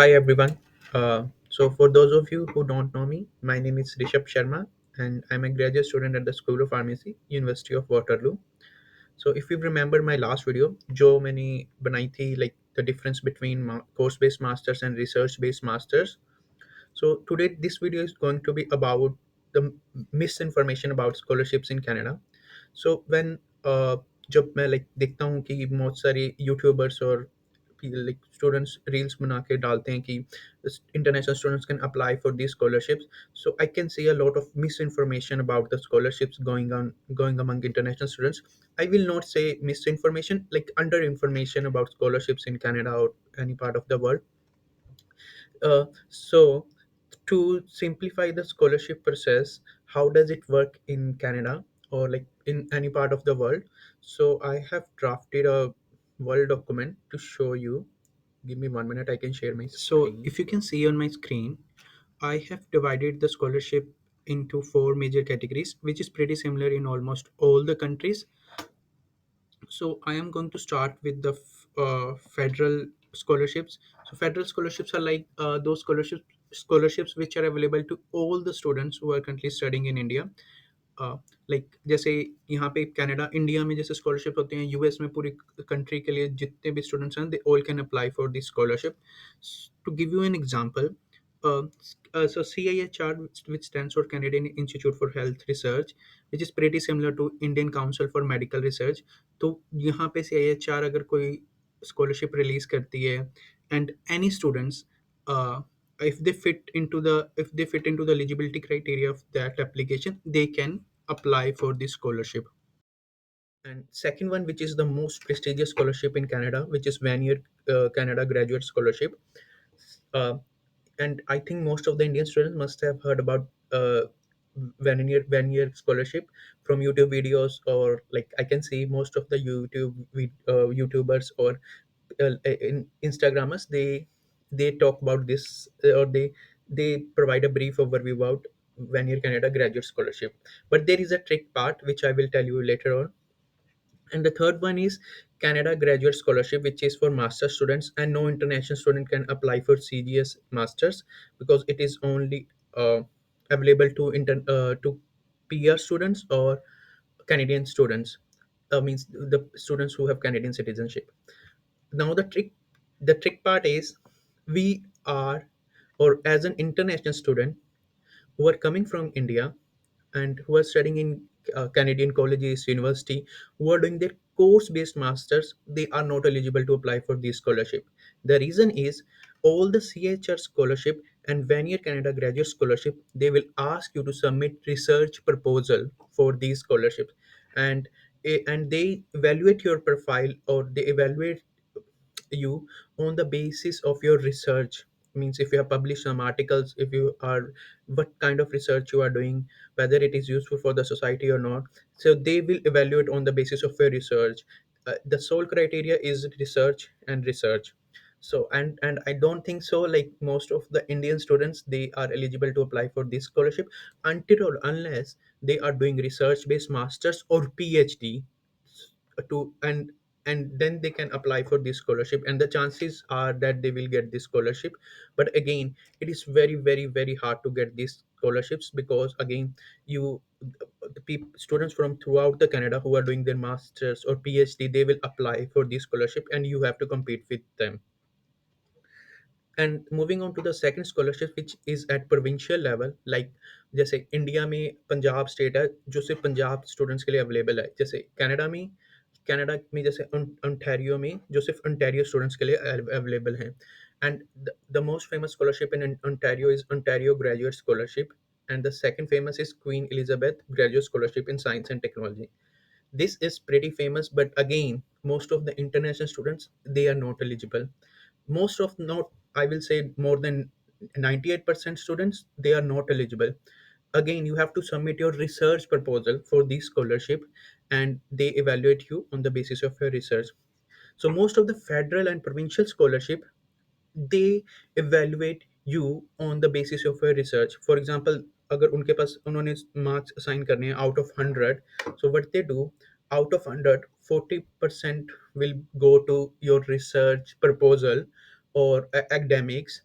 Hi everyone. For those of you who don't know me, my name is Rishabh Sharma, and I'm a graduate student at the School of Pharmacy, University of Waterloo. So if you remember my last video, जो मैंने बनाई थी like the difference between course-based masters and research-based masters. So today this video is going to be about the misinformation about scholarships in Canada. So when जब मैं like देखता हूँ कि बहुत सारे यूट्यूबर्स और लाइक स्टूडेंट्स रील्स बना के डालते हैं कि international students can apply for the scholarships, so I can see a lot of misinformation about the scholarships going among international students. I will not say misinformation, like under information about scholarships in Canada or any part of the world. So to simplify the scholarship process, how does it work in Canada or like in any part of the world? So I have drafted a Word document to show you. Give me 1 minute, I can share my screen. So if you can see on my screen, I have divided the scholarship into four major categories, which is pretty similar in almost all the countries. So I am going to start with the federal scholarships. So federal scholarships are like those scholarships which are available to all the students who are currently studying in India. Like जैसे यहाँ पे Canada India में जैसे scholarship होते हैं, US में पूरी country के लिए जितने भी स्टूडेंट्स हैं they all can apply for this scholarship. To give you an example, so CIHR, which stands for Canadian Institute for Health Research, which is pretty similar to Indian Council for Medical Research. तो यहाँ पे CIHR अगर कोई scholarship release करती है and any students, if they fit into the eligibility criteria of that application, they can apply for this scholarship. And second one, which is the most prestigious scholarship in Canada, which is 1 year Canada graduate scholarship. Uh, and I think most of the Indian students must have heard about one year scholarship from YouTube videos, or like I can see most of the YouTubers or in Instagrammers, they talk about this, or they provide a brief overview about 1 year Canada graduate scholarship. But there is a trick part which I will tell you later on. And the third one is Canada Graduate Scholarship, which is for master students, and no international student can apply for CGS masters because it is only available to PR students or Canadian students. Means the students who have Canadian citizenship. Now the trick part is, we are, or as an international student who are coming from India and who are studying in Canadian colleges, university, who are doing their course-based masters, they are not eligible to apply for this scholarship. The reason is, all the CHR scholarship and 1 year Canada graduate scholarship, they will ask you to submit research proposal for these scholarships, and and they evaluate your profile, or they evaluate you on the basis of your research. Means if you have published some articles, if you are, what kind of research you are doing, whether it is useful for the society or not. So they will evaluate on the basis of your research. The sole criteria is research and research. So and I don't think so like most of the Indian students, they are eligible to apply for this scholarship until or unless they are doing research based masters or PhD to and then they can apply for this scholarship, and the chances are that they will get this scholarship. But again, it is very very very hard to get these scholarships, because again, you the students from throughout the Canada who are doing their masters or PhD, they will apply for this scholarship and you have to compete with them. And moving on to the second scholarship, which is at provincial level, like जैसे India में Punjab state है जो सिर्फ Punjab students के लिए available है, जैसे Canada में जैसे ओंटारियो में जो सिर्फ ओंटारियो स्टूडेंट्स के लिए अवेलेबल हैं. And the most famous scholarship in Ontario is Ontario graduate scholarship, and the second famous is Queen Elizabeth Graduate Scholarship in Science and Technology. This is pretty famous, but again, most of the international students, they are not eligible. Most of, not, I will say more than 98% students, they are not eligible. Again, you have to submit your research proposal for this scholarship, and they evaluate you on the basis of your research. So most of the federal and provincial scholarship, they evaluate you on the basis of your research. For example, अगर उनके पास उन्होंने marks assign करने हैं out of 100, so what they do, out of 100, 40% will go to your research proposal or academics,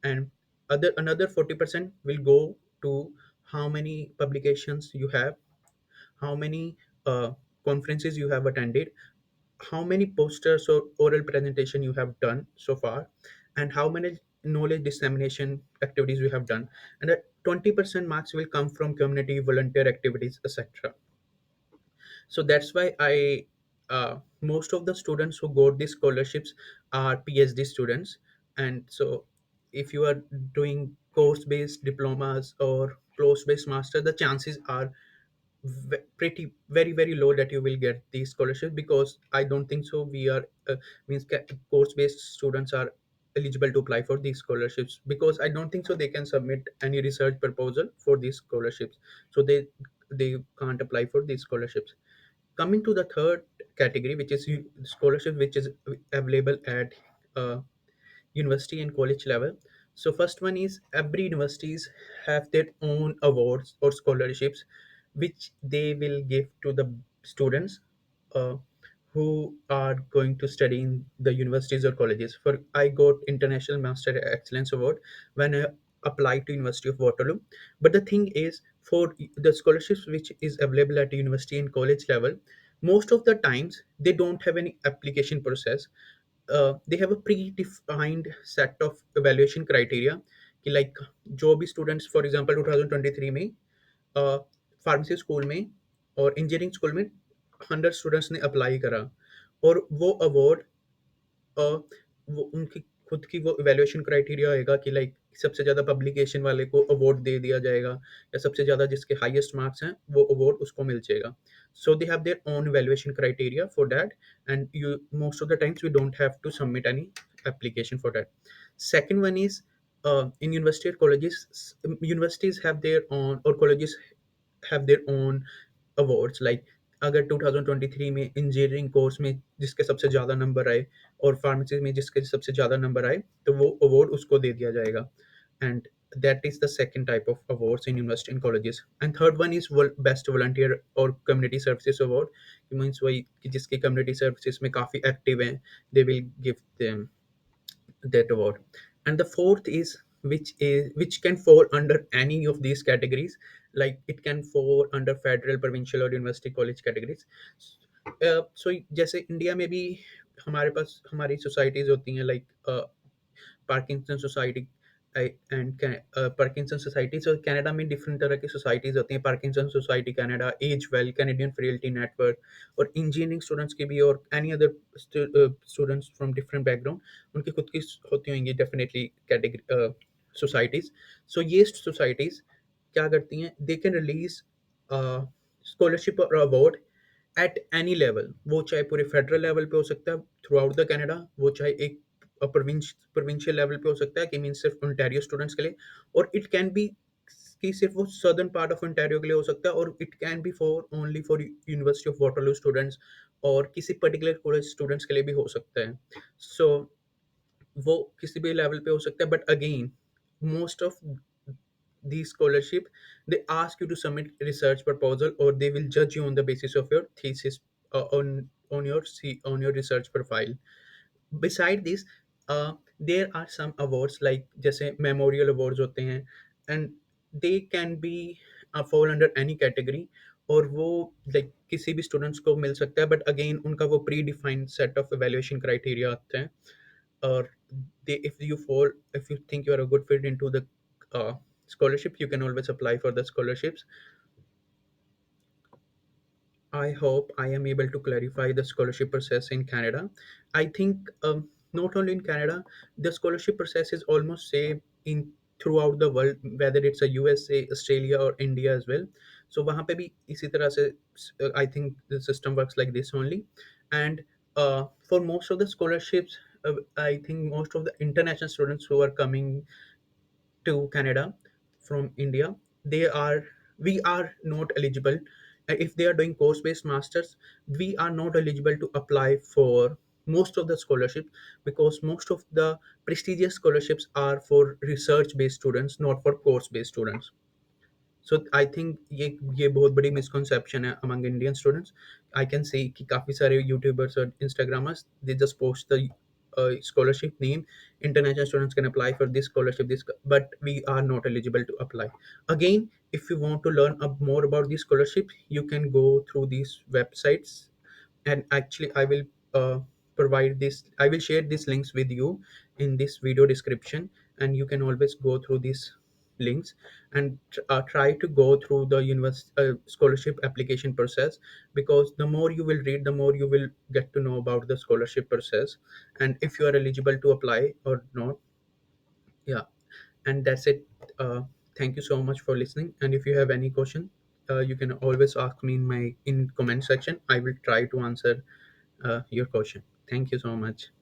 and other another 40% will go to how many publications you have, how many conferences you have attended, how many posters or oral presentation you have done so far, and how many knowledge dissemination activities you have done. And that 20% marks will come from community volunteer activities, etc. So that's why I most of the students who got these scholarships are PhD students. And so if you are doing course based diplomas or course based master, the chances are pretty very low that you will get these scholarships, because I don't think so we are means course based students are eligible to apply for these scholarships, because I don't think so they can submit any research proposal for these scholarships. So they can't apply for these scholarships. Coming to the third category, which is scholarship which is available at uh, university and college level. So first one is every universities have their own awards or scholarships which they will give to the students uh, who are going to study in the universities or colleges. For I got International Master Excellence Award when I applied to University of Waterloo. But the thing is, for the scholarships which is available at university and college level, most of the times they don't have any application process. They have a predefined set of evaluation criteria कि like जो भी students for example 2023 में pharmacy school में और engineering school में 100 students ने apply करा, और वो अवार्ड अ, वो उनकी खुद की वो इवैल्यूएशन क्राइटेरिया होएगा कि लाइक सबसे ज़्यादा पब्लिकेशन वाले को अवार्ड दे दिया जाएगा, या सबसे ज़्यादा जिसके हाईएस्ट मार्क्स हैं वो अवार्ड उसको मिल जाएगा. So they have their own evaluation criteria for that, and you most of the times we don't have to submit any application for that. Second one is in university or colleges, universities have their own or colleges have their own awards like अगर 2023 में engineering course में जिसके सबसे ज़्यादा number आए और pharmacy में जिसके सबसे ज़्यादा नंबर आए तो वो अवार्ड उसको दे दिया जाएगा. And that is the second type of awards in university and colleges. And third one is best volunteer or community services award. It means वही कि जिसके community services में काफ़ी active हैं, they will give them that award. And the fourth is which can fall under any of these categories, like it can fall under federal, provincial और university college categories. So जैसे India में भी हमारे पास हमारी societies होती हैं like Parkinson society and Parkinson societies, और कनाडा में डिफरेंट तरह की सोसाइटीज होती हैं. Parkinson society Canada, as well, Canadian frailty network, और इंजीनियरिंग स्टूडेंट्स की भी और any other students from different background उनकी खुद की होती होंगी डेफिनेटली कैटेगरी सोसाइटीज. सो ये सोसाइटीज क्या करती हैं, दे कैन रिलीज स्कॉलरशिप और अवार्ड एट एनी लेवल. वो चाहे पूरे फेडरल लेवल पे हो सकता है थ्रू आउट द कनाडा, वो चाहे एक प्रोविंशियल लेवल पे हो सकता है कि मीन सिर्फ ओंटारियो स्टूडेंट्स के लिए, और इट कैन बी कि सिर्फ वो सदर्न पार्ट ऑफ ओंटारियो के लिए हो सकता है, और it can be for only for university of Waterloo students और किसी पर्टिकुलर कॉलेज स्टूडेंट्स के लिए भी हो सकता है. सो वो किसी भी लेवल पे हो सकता है. But again most of these scholarship, they ask you to submit research proposal, or they will judge you on the basis of your thesis on your research profile. Beside this, there are some awards like जैसे memorial awards होते हैं, and they can be fall under any category, और वो like किसी भी students को मिल सकता है. but again उनका वो pre defined set of evaluation criteria आते हैं, or they if you think you are a good fit into the scholarship, you can always apply for the scholarships. I hope I am able to clarify the scholarship process in Canada. I think not only in Canada, the scholarship process is almost same in throughout the world, whether it's a USA, Australia, or India as well. So वहाँ पे भी इसी तरह से I think the system works like this only. And for most of the scholarships, I think most of the international students who are coming to Canada from India, they are we are not eligible. If they are doing course-based masters, we are not eligible to apply for most of the scholarships, because most of the prestigious scholarships are for research-based students, not for course-based students. So I think ये बहुत बड़ी misconception है among Indian students. I can see कि काफ़ी सारे YouTubers और Instagrammers they just post the scholarship name, international students can apply for this scholarship, this, but we are not eligible to apply. Again, if you want to learn more about these scholarships, you can go through these websites. And actually I will uh, provide this, I will share these links with you in this video description, and you can always go through these links and try to go through the scholarship application process, because the more you will read, the more you will get to know about the scholarship process, and if you are eligible to apply or not. Yeah, and that's it. Thank you so much for listening, and if you have any question, you can always ask me in my in comment section. I will try to answer your question. Thank you so much.